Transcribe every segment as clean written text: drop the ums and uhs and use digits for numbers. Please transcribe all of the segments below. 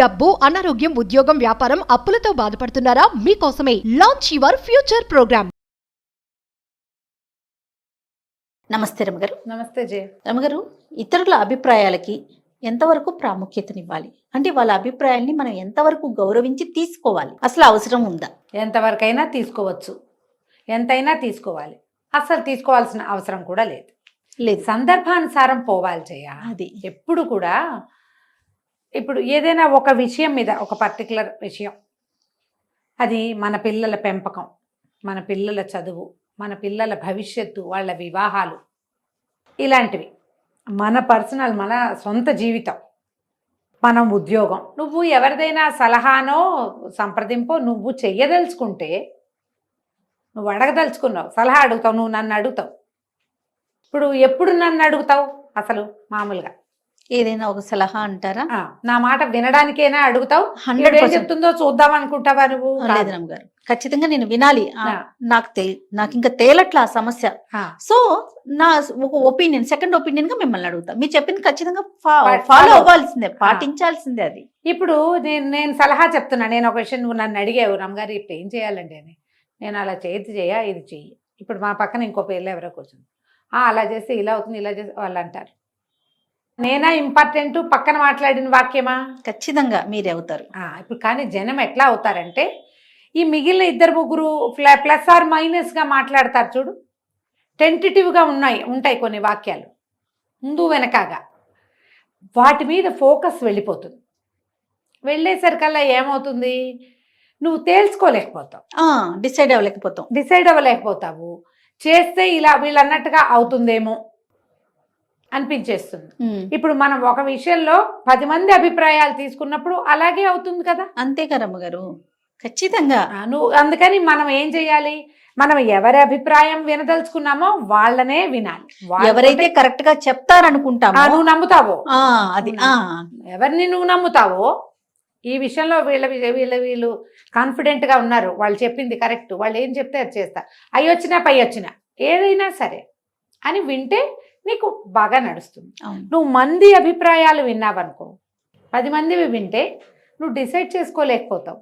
డబ్బు, అనారోగ్యం, ఉద్యోగం, వ్యాపారం, అప్పులతో బాధపడుతున్నారా? మీకోసమే లాంచ్ యువర్ ఫ్యూచర్ ప్రోగ్రామ్. నమస్తే రమగారు. నమస్తే జయ. రమగారు, ఇతరుల అభిప్రాయాలకి ఎంతవరకు ప్రాముఖ్యతనివ్వాలి? అంటే వాళ్ళ అభిప్రాయాల్ని మనం ఎంతవరకు గౌరవించి తీసుకోవాలి? అసలు అవసరం ఉందా? ఎంతవరకైనా తీసుకోవచ్చు, ఎంతైనా తీసుకోవాలి. అసలు తీసుకోవాల్సిన అవసరం కూడా లేదు. సందర్భానుసారం పోవాలి జయ. అది ఎప్పుడు కూడా ఇప్పుడు ఏదైనా ఒక విషయం మీద, ఒక పర్టికులర్ విషయం, అది మన పిల్లల పెంపకం, మన పిల్లల చదువు, మన పిల్లల భవిష్యత్తు, వాళ్ళ వివాహాలు, ఇలాంటివి, మన పర్సనల్, మన సొంత జీవితం, మనం ఉద్యోగం, నువ్వు ఎవరిదైనా సలహానో సంప్రదింపో నువ్వు చెయ్యదలుచుకుంటే, నువ్వు అడగదలుచుకున్నావు, సలహా అడుగుతావు, నువ్వు నన్ను అడుగుతావు. ఇప్పుడు ఎప్పుడు నన్ను అడుగుతావు? అసలు మామూలుగా ఏదైనా ఒక సలహా అంటారా? నా మాట వినడానికైనా అడుగుతావు. 100% చెప్తుందో చూద్దాం అనుకుంటావా నువ్వు? లేదు రమగారు, ఖచ్చితంగా నేను వినాలి. నాకు ఇంకా తేలట్లా ఆ సమస్య. సో నా ఒక ఒపీనియన్, సెకండ్ ఒపీనియన్ గా మిమ్మల్ని అడుగుతా. మీరు చెప్పింది ఖచ్చితంగా ఫాలో అవ్వాల్సిందే, పాటించాల్సిందే. అది ఇప్పుడు నేను సలహా చెప్తున్నా. నేను ఒక విషయం, నువ్వు నన్ను అడిగావు, రమ్మగారు ఇప్పుడు ఏం చేయాలండి అని. నేను అలా ఇది చెయ్యి. ఇప్పుడు మా పక్కన ఇంకో పేర్లు ఎవరో కూర్చుంది, అలా చేస్తే ఇలా అవుతుంది, ఇలా చేస్తే వాళ్ళు అంటారు. నేనా ఇంపార్టెంట్, పక్కన మాట్లాడిన వాక్యమా? ఖచ్చితంగా మీరే అవుతారు. ఇప్పుడు కానీ జనం ఎట్లా అవుతారంటే, ఈ మిగిలిన ఇద్దరు ముగ్గురు ప్లస్ ఆర్ మైనస్గా మాట్లాడతారు చూడు. టెంటేటివ్గా ఉంటాయి కొన్ని వాక్యాలు, ముందు వెనకాగా. వాటి మీద ఫోకస్ వెళ్ళిపోతుంది. వెళ్ళేసరికల్లా ఏమవుతుంది, నువ్వు తేల్చుకోలేకపోతావు, డిసైడ్ అవ్వలేకపోతావు. చేస్తే ఇలా వీళ్ళు అన్నట్టుగా అవుతుందేమో అనిపించేస్తుంది. ఇప్పుడు మనం ఒక విషయంలో 10 మంది అభిప్రాయాలు తీసుకున్నప్పుడు అలాగే అవుతుంది కదా. అంతే కదమ్మ గారు, ఖచ్చితంగా. నువ్వు అందుకని మనం ఏం చెయ్యాలి, మనం ఎవరి అభిప్రాయం వినదలుచుకున్నామో వాళ్ళనే వినాలి. ఎవరైతే కరెక్ట్ గా చెప్తారనుకుంటామో, నువ్వు నమ్ముతావో అది ఎవరిని నువ్వు నమ్ముతావో, ఈ విషయంలో వీళ్ళు కాన్ఫిడెంట్ గా ఉన్నారు, వాళ్ళు చెప్పింది కరెక్ట్, వాళ్ళు ఏం చెప్తే అది చేస్తారు, అయ్యొచ్చినా పై వచ్చినా ఏదైనా సరే అని వింటే నీకు బాగా నడుస్తుంది. నువ్వు మంది అభిప్రాయాలు విన్నావనుకో, 10 మందివి వింటే నువ్వు డిసైడ్ చేసుకోలేకపోతావు.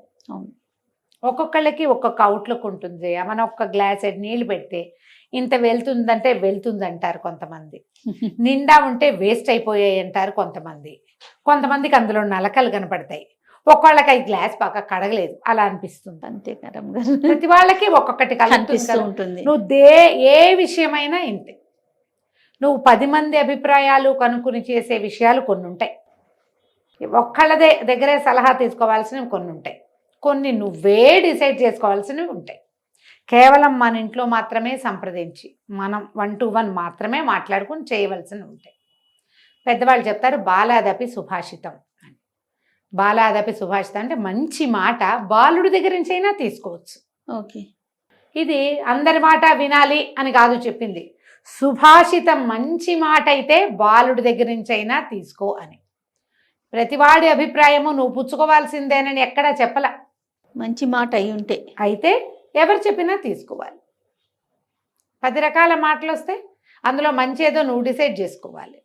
ఒక్కొక్కళ్ళకి ఒక్కొక్క అవుట్లుక్ ఉంటుంది. మనం ఒక్క గ్లాస్ నీళ్ళు పెడితే ఇంత వెళ్తుందంటే వెళ్తుందంటారు కొంతమంది, నిండా ఉంటే వేస్ట్ అయిపోయాయి అంటారు కొంతమందికి అందులో నలకలు కనపడతాయి, ఒక్కొక్కళ్ళకి ఈ గ్లాస్ బాగా కడగలేదు అలా అనిపిస్తుంది. అంతే కదా, ప్రతి వాళ్ళకి ఒక్కొక్కటి కలుగుతుంది. నువ్వు ఏ విషయమైనా ఇంతే. నువ్వు 10 మంది అభిప్రాయాలు కనుక్కుని చేసే విషయాలు కొన్ని ఉంటాయి, ఒక్కళ్ళ దగ్గరే సలహా తీసుకోవాల్సినవి కొన్ని ఉంటాయి, కొన్ని నువ్వే డిసైడ్ చేసుకోవాల్సినవి ఉంటాయి. కేవలం మన ఇంట్లో మాత్రమే సంప్రదించి మనం 1 to 1 మాత్రమే మాట్లాడుకుని చేయవలసినవి ఉంటాయి. పెద్దవాళ్ళు చెప్తారు బాలాదపి సుభాషితం అని. బాలాదపి సుభాషితం అంటే మంచి మాట బాలుడి దగ్గర నుంచి అయినా తీసుకోవచ్చు. ఓకే, ఇది అందరి మాట వినాలి అని కాదు చెప్పింది. సుభాషితం మంచి మాట అయితే బాలుడి దగ్గర నుంచి అయినా తీసుకో అని. ప్రతివాడి అభిప్రాయము నువ్వు పుచ్చుకోవాల్సిందేనని ఎక్కడా చెప్పలా. మంచి మాట అయితే ఎవరు చెప్పినా తీసుకోవాలి. 10 రకాల మాటలు వస్తే అందులో మంచి ఏదో నువ్వు డిసైడ్ చేసుకోవాలి.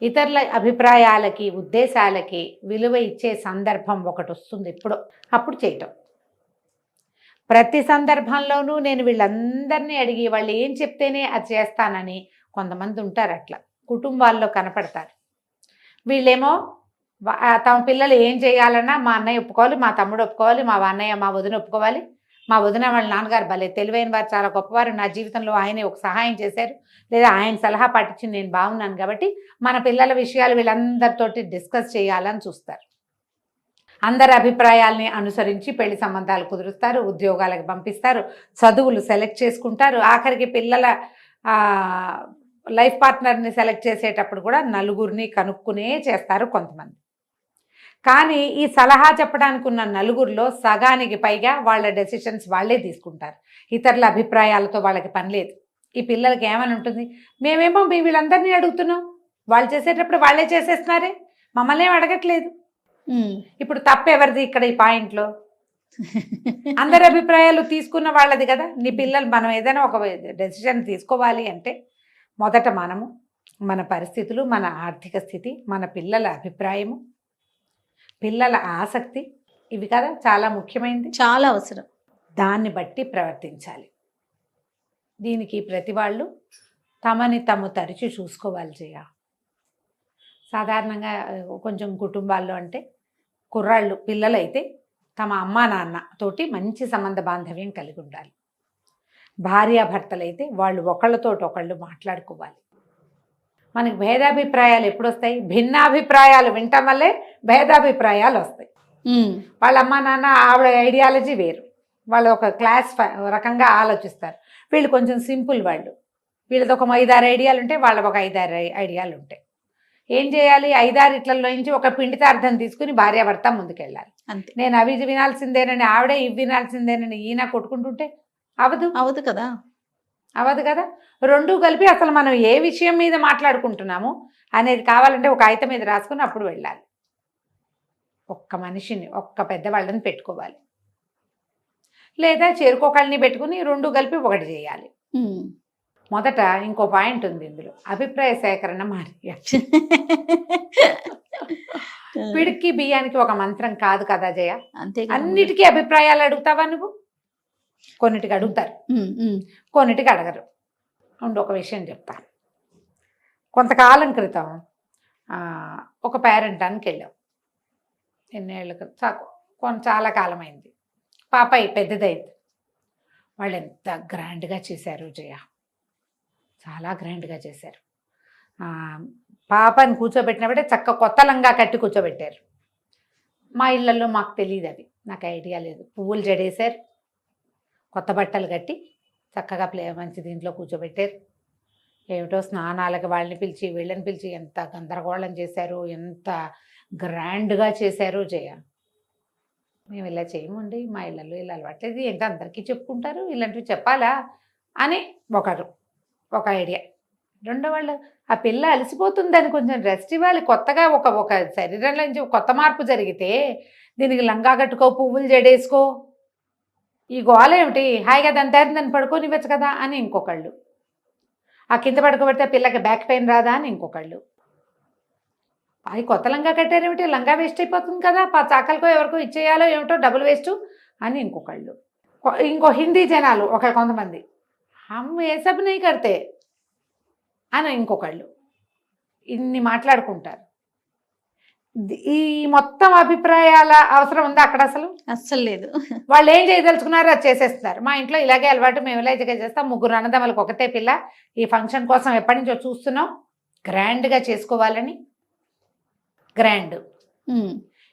ఇతరుల అభిప్రాయాలకి, ఉద్దేశాలకి విలువ ఇచ్చే సందర్భం ఒకటి వస్తుంది ఎప్పుడో, అప్పుడు చేయటం. ప్రతి సందర్భంలోనూ నేను వీళ్ళందరినీ అడిగి వాళ్ళు ఏం చెప్తేనే అది చేస్తానని కొంతమంది ఉంటారు. అట్లా కుటుంబాల్లో కనపడతారు. వీళ్ళేమో తమ పిల్లలు ఏం చేయాలన్నా మా అన్నయ్య ఒప్పుకోవాలి, మా తమ్ముడు ఒప్పుకోవాలి, మా అన్నయ్య మా వదిన ఒప్పుకోవాలి. మా వదిన వాళ్ళ నాన్నగారు భలే తెలివైన వారు, చాలా గొప్పవారు, నా జీవితంలో ఆయనే ఒక సహాయం చేశారు, లేదా ఆయన సలహా పాటించి నేను బాగున్నాను కాబట్టి మన పిల్లల విషయాలు వీళ్ళందరితోటి డిస్కస్ చేయాలని చూస్తారు. అందరి అభిప్రాయాల్ని అనుసరించి పెళ్లి సంబంధాలు కుదురుస్తారు, ఉద్యోగాలకు పంపిస్తారు, చదువులు సెలెక్ట్ చేసుకుంటారు. ఆఖరికి పిల్లల లైఫ్ పార్ట్నర్ని సెలెక్ట్ చేసేటప్పుడు కూడా నలుగురిని కనుక్కునే చేస్తారు కొంతమంది. కానీ ఈ సలహా చెప్పడానికి ఉన్న నలుగురిలో సగానికి పైగా వాళ్ళ డెసిషన్స్ వాళ్ళే తీసుకుంటారు. ఇతరుల అభిప్రాయాలతో వాళ్ళకి పని లేదు. ఈ పిల్లలకి ఏమని ఉంటుంది, మేమేమో వీళ్ళందరినీ అడుగుతున్నాం, వాళ్ళు చేసేటప్పుడు వాళ్ళే చేసేస్తున్నారే, మమ్మల్ని ఏం అడగట్లేదు. ఇప్పుడు తప్పెవరిది ఇక్కడ ఈ పాయింట్లో? అందరి అభిప్రాయాలు తీసుకున్న వాళ్ళది కదా. నీ పిల్లలు, మనం ఏదైనా ఒక డెసిషన్ తీసుకోవాలి అంటే మొదట మనము, మన పరిస్థితులు, మన ఆర్థిక స్థితి, మన పిల్లల అభిప్రాయము, పిల్లల ఆసక్తి, ఇవి కదా చాలా ముఖ్యమైనది. చాలా అవసరం. దాన్ని బట్టి ప్రవర్తించాలి. దీనికి ప్రతి వాళ్ళు తమని తాము తరచి చూసుకోవాలి జయ. సాధారణంగా కొంచెం కుటుంబాల్లో అంటే కుర్రాళ్ళు పిల్లలైతే తమ అమ్మా నాన్న తోటి మంచి సంబంధ బాంధవ్యం కలిగి ఉండాలి. భార్యాభర్తలైతే వాళ్ళు ఒకళ్ళతోటి ఒకళ్ళు మాట్లాడుకోవాలి. మనకి భేదాభిప్రాయాలు ఎప్పుడు వస్తాయి? భిన్నాభిప్రాయాలు వినటం వల్లే భేదాభిప్రాయాలు వస్తాయి. వాళ్ళ అమ్మా నాన్న ఆవిడ ఐడియాలజీ వేరు, వాళ్ళు ఒక క్లాస్ రకంగా ఆలోచిస్తారు. వీళ్ళు కొంచెం సింపుల్, వీళ్ళది ఒక 5-6 ఐడియాలు ఉంటాయి, వాళ్ళకి ఒక 5-6 ఐడియాలు ఉంటాయి. ఏం చేయాలి? 5-6 ఇట్లలో నుంచి ఒక పిండితార్థం తీసుకుని భార్యాభర్త ముందుకెళ్ళాలి. అంతే. నేను అవి వినాల్సిందేనని ఆవిడే ఇవి వినాల్సిందేనని ఈయన కొట్టుకుంటుంటే అవదు కదా. రెండు కలిపి అసలు మనం ఏ విషయం మీద మాట్లాడుకుంటున్నాము అనేది కావాలంటే ఒక కాగితం మీద రాసుకుని అప్పుడు వెళ్ళాలి. ఒక్క మనిషిని, ఒక్క పెద్దవాళ్ళని పెట్టుకోవాలి, లేదా చేరుకోకళ్ళని పెట్టుకుని రెండు కలిపి ఒకటి చేయాలి. మొదట ఇంకో పాయింట్ ఉంది ఇందులో, అభిప్రాయ సేకరణ మానేయాలి. పిడికి బియ్యానికి ఒక మంత్రం కాదు కదా జయ. అంతే. అన్నిటికీ అభిప్రాయాలు అడుగుతావా నువ్వు? కొన్నిటికి అడుగుతారు, కొన్నిటికి అడగరు. ఉండి ఒక విషయం చెప్తాను. కొంతకాలం క్రితం ఒక పేరెంటానికి వెళ్ళాం. ఎన్నేళ్ళ క్రితం, చాలా కాలం అయింది. పాప పెద్దదైంది. వాళ్ళు ఎంత గ్రాండ్గా చేశారు జయ, చాలా గ్రాండ్గా చేశారు. పాపని కూర్చోబెట్టినప్పుడే చక్క కొత్త లంగా కట్టి కూర్చోబెట్టారు. మా ఇళ్ళల్లో మాకు తెలియదు, అవి నాకు ఐడియా లేదు. పువ్వులు జడేశారు, కొత్త బట్టలు కట్టి చక్కగా మంచి దీంట్లో కూర్చోబెట్టారు. ఏమిటో స్నానాలకి వాళ్ళని పిలిచి వీళ్ళని పిలిచి ఎంత గందరగోళం చేశారు, ఎంత గ్రాండ్గా చేశారు జయ. మేము ఇలా చేయమండి, మా ఇళ్ళల్లో ఇలా అలవాట్లేదు, ఏంటో అందరికీ చెప్పుకుంటారు, ఇలాంటివి చెప్పాలా అని ఒక ఐడియా. రెండో వాళ్ళు, ఆ పిల్ల అలసిపోతుందని కొంచెం రెస్ట్ ఇవ్వాలి, కొత్తగా ఒక శరీరంలో నుంచి కొత్త మార్పు జరిగితే దీనికి లంగా కట్టుకో, పువ్వులు జడేసుకో, ఈ గోల ఏమిటి, హాయిగా దాన్ని పడుకోనివ్వచ్చు కదా అని ఇంకొకళ్ళు. ఆ కింద పడుకోబెడితే పిల్లకి బ్యాక్ పెయిన్ రాదా అని ఇంకొకళ్ళు. అది కొత్త లంగా కట్టారేమిటి, లంగా వేస్ట్ అయిపోతుంది కదా, చాకలకో ఎవరికో ఇచ్చేయాలో ఏమిటో, డబ్బులు వేస్ట్ అని ఇంకొకళ్ళు. ఇంకో హిందీ జనాలు కొంతమంది, హమ్ ఏ సబ్ నహీ కర్తే అని ఇంకొకళ్ళు. ఇన్ని మాట్లాడుకుంటారు. ఈ మొత్తం అభిప్రాయాల అవసరం ఉందా అక్కడ? అస్సలు లేదు. వాళ్ళు ఏం చేయదలుచుకున్నారో అది చేసేస్తున్నారు. మా ఇంట్లో ఇలాగే అలవాటు, మేము ఇలాగే చేస్తాం, 3 అన్నదమ్ములకు ఒకటే పిల్ల, ఈ ఫంక్షన్ కోసం ఎప్పటి నుంచో చూస్తున్నాం, గ్రాండ్గా చేసుకోవాలని. గ్రాండ్.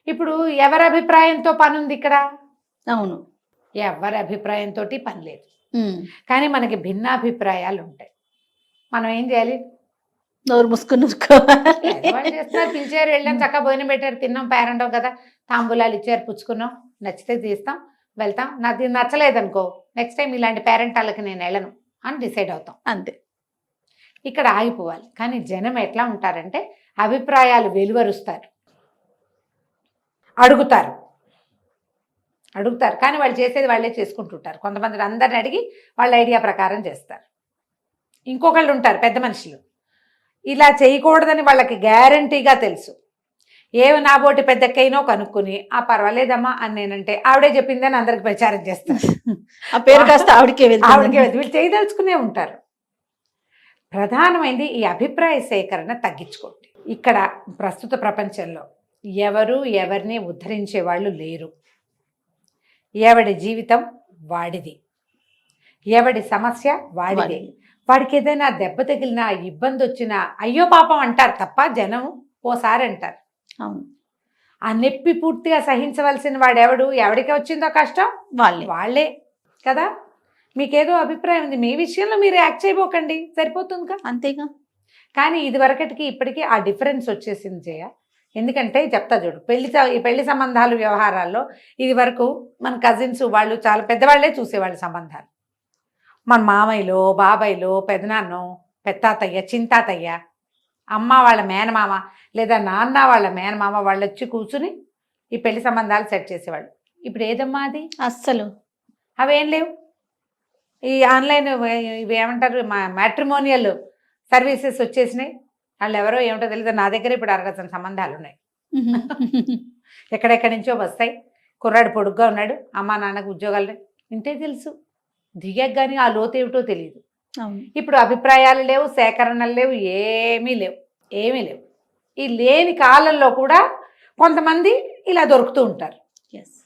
ఇప్పుడు ఎవరి అభిప్రాయంతో పని ఉంది ఇక్కడ? అవును, ఎవరి అభిప్రాయంతో పని లేదు. కానీ మనకి భిన్నాభిప్రాయాలు ఉంటాయి. మనం ఏం చేయాలి? నోరు మూసుకుని చేస్తున్నారు, పిలిచారు, వెళ్ళాం, చక్కగా భోజనం పెట్టారు, తిన్నాం, పేరెంట్ కదా, తాంబూలాలు ఇచ్చారు, పుచ్చుకున్నాం, నచ్చితే తీస్తాం, వెళ్తాం. నాకు నచ్చలేదనుకో, నెక్స్ట్ టైం ఇలాంటి పేరెంటాలకి నేను వెళ్ళను అని డిసైడ్ అవుతాం. అంతే, ఇక్కడ ఆగిపోవాలి. కానీ జనం ఎట్లా ఉంటారంటే అభిప్రాయాలు వెలువరుస్తారు, అడుగుతారు కానీ వాళ్ళు చేసేది వాళ్ళే చేసుకుంటుంటారు. కొంతమంది అందరిని అడిగి వాళ్ళ ఐడియా ప్రకారం చేస్తారు. ఇంకొకళ్ళు ఉంటారు పెద్ద మనుషులు, ఇలా చేయకూడదని వాళ్ళకి గ్యారంటీగా తెలుసు. ఏమి నాబోటి పెద్దక్కైనో కనుక్కుని పర్వాలేదమ్మా అని నేనంటే ఆవిడే చెప్పిందని అందరికి ప్రచారం చేస్తారు. ఆ పేరు కాస్త ఆవిడకే వీళ్ళు చేయదలుచుకునే ఉంటారు. ప్రధానమైనది ఈ అభిప్రాయ సేకరణ తగ్గించుకోండి. ఇక్కడ ప్రస్తుత ప్రపంచంలో ఎవరు ఎవరిని ఉద్ధరించే వాళ్ళు లేరు. ఎవడి జీవితం వాడిది, ఎవడి సమస్య వాడిదే. వాడికి ఏదైనా దెబ్బ తగిలినా, ఇబ్బంది వచ్చినా అయ్యో పాపం అంటారు తప్ప జనం ఓసారి అంటారు. అవును, ఆ నొప్పి పూర్తిగా సహించవలసిన వాడెవడు? ఎవడికి వచ్చిందో కష్టం వాళ్ళే కదా. మీకేదో అభిప్రాయం ఉంది, మీ విషయంలో మీరు యాక్ట్ చేయబోకండి, సరిపోతుందిగా. అంతేగా. కానీ ఇది వరకటికి ఇప్పటికీ ఆ డిఫరెన్స్ వచ్చేసింది జయ. ఎందుకంటే చెప్తా చూడు, పెళ్లి సంబంధాలు వ్యవహారాల్లో ఇది వరకు మన కజిన్స్ వాళ్ళు చాలా పెద్దవాళ్లే చూసేవాళ్ళు సంబంధాలు. మన మామయ్యలో, బాబాయ్లో, పెదనాన్నో, పెత్తాతయ్య, చింతాతయ్య, అమ్మ వాళ్ళ మేనమామ లేదా నాన్న వాళ్ళ మేనమామ వాళ్ళు వచ్చి కూర్చుని ఈ పెళ్లి సంబంధాలు సెట్ చేసేవాళ్ళు. ఇప్పుడు ఏదమ్మా అది? అస్సలు అవేం లేవు. ఈ ఆన్లైన్ ఇవి ఏమంటారు, మ్యాట్రిమోనియల్ సర్వీసెస్ వచ్చేసినాయి. వాళ్ళు ఎవరో ఏమిటో తెలియదు. నా దగ్గర ఇప్పుడు 60 సంబంధాలు ఉన్నాయి. ఎక్కడెక్కడి నుంచో వస్తాయి. కుర్రాడు పొడుగ్గా ఉన్నాడు, అమ్మా నాన్నకు ఉద్యోగాలు ఇంతే తెలుసు. దిగాక కానీ ఆ లోతు ఏమిటో తెలియదు. అవును. ఇప్పుడు అభిప్రాయాలు లేవు, సేకరణలు లేవు, ఏమీ లేవు. ఈ లేని కాలంలో కూడా కొంతమంది ఇలా దొరుకుతూ ఉంటారు. ఎస్.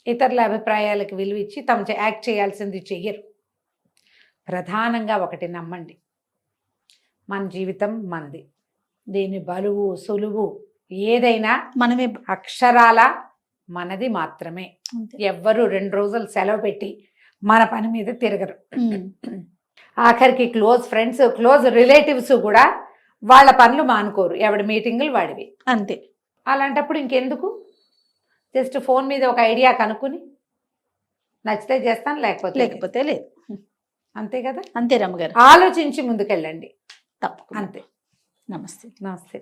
ఇతరుల అభిప్రాయాలకు విలువ ఇచ్చి తమ యాక్ట్ చేయాల్సింది చెయ్యరు. ప్రధానంగా ఒకటి నమ్మండి, మన జీవితం మనది. దీని బరువు సులువు ఏదైనా మనమే. అక్షరాల మనది మాత్రమే. అంతే. ఎవ్వరు 2 రోజులు సెలవు పెట్టి మన పని మీద తిరగరు. ఉమ్. ఆఖరికి క్లోజ్ ఫ్రెండ్స్, క్లోజ్ రిలేటివ్స్ కూడా వాళ్ళ పనులు మానుకోరు, ఎవడి మీటింగులు వాడివి. అంతే. అలాంటప్పుడు ఇంకెందుకు, జస్ట్ ఫోన్ మీద ఒక ఐడియా కనుక్కుని నచ్చితే చేస్తాను, లేకపోతే లేదు. అంతే కదా. అంతే రమ్మగారు. ఆలోచించి ముందుకెళ్ళండి. తప్పకుండా. అంతే. నమస్తే. నమస్తే.